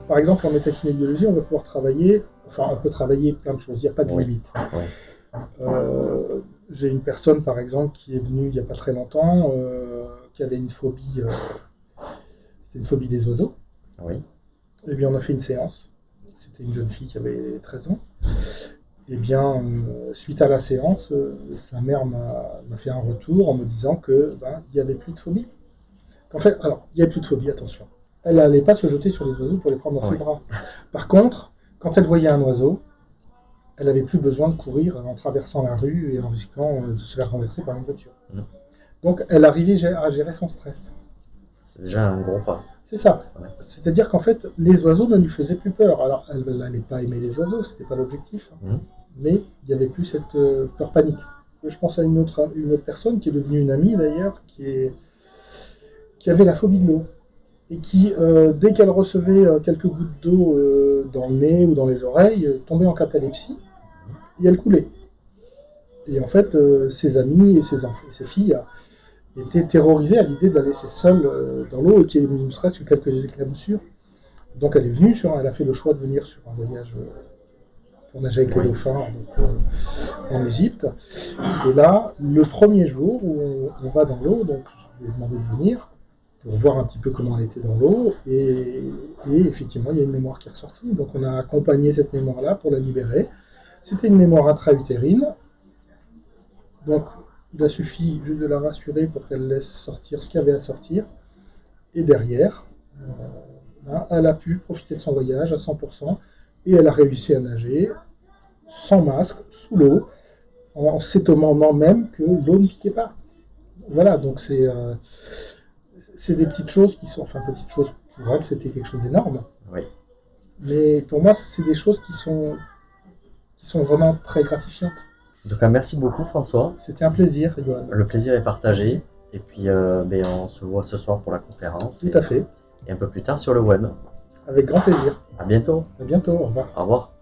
par exemple, en métakinébiologie, on va pouvoir travailler, enfin, on peut travailler plein de choses, il n'y a pas de Oui. limite. Oui. J'ai une personne, par exemple, qui est venue il n'y a pas très longtemps, qui avait une phobie, c'est une phobie des oiseaux. Oui. Et bien, on a fait une séance. C'était une jeune fille qui avait 13 ans. Et bien, suite à la séance, sa mère m'a fait un retour en me disant que il n'y avait plus de phobie. En fait, alors, il n'y avait plus de phobie, attention. Elle n'allait pas se jeter sur les oiseaux pour les prendre dans ses Oui. bras. Par contre, quand elle voyait un oiseau, elle n'avait plus besoin de courir en traversant la rue et en risquant de se faire renverser par une voiture. Mm. Donc, elle arrivait à gérer son stress. C'est déjà un gros pas. C'est ça. Ouais. C'est-à-dire qu'en fait, les oiseaux ne lui faisaient plus peur. Alors, elle n'allait pas aimer les oiseaux, c'était pas l'objectif. Mm. Mais il n'y avait plus cette peur panique. Je pense à une autre personne qui est devenue une amie d'ailleurs, qui avait la phobie de l'eau. Et qui, dès qu'elle recevait quelques gouttes d'eau dans le nez ou dans les oreilles, tombait en catalepsie et elle coulait. Et en fait, ses amis et ses filles étaient terrorisés à l'idée de la laisser seule dans l'eau et qu'il y ait ne serait-ce que quelques éclaboussures. Donc elle est venue, elle a fait le choix de venir sur un voyage pour nager avec les Oui. dauphins en Égypte. Et là, le premier jour où on va dans l'eau, donc je lui ai demandé de venir pour voir un petit peu comment elle était dans l'eau. Et effectivement, il y a une mémoire qui est ressortie. Donc on a accompagné cette mémoire-là pour la libérer. C'était une mémoire intra-utérine. Donc il a suffi juste de la rassurer pour qu'elle laisse sortir ce qu'il y avait à sortir. Et derrière, elle a pu profiter de son voyage à 100%. Et elle a réussi à nager sans masque, sous l'eau, en s'étonnant même que l'eau ne piquait pas. Voilà, donc c'est des petites choses qui sont, enfin petites choses, pour elle c'était quelque chose d'énorme. Oui. Mais pour moi, c'est des choses qui sont vraiment très gratifiantes. En tout cas, merci beaucoup François. C'était un plaisir, Johan. Le plaisir est partagé. Et puis, on se voit ce soir pour la conférence. Tout à fait. Et un peu plus tard sur le web. Avec grand plaisir. À bientôt. À bientôt, au revoir. Au revoir.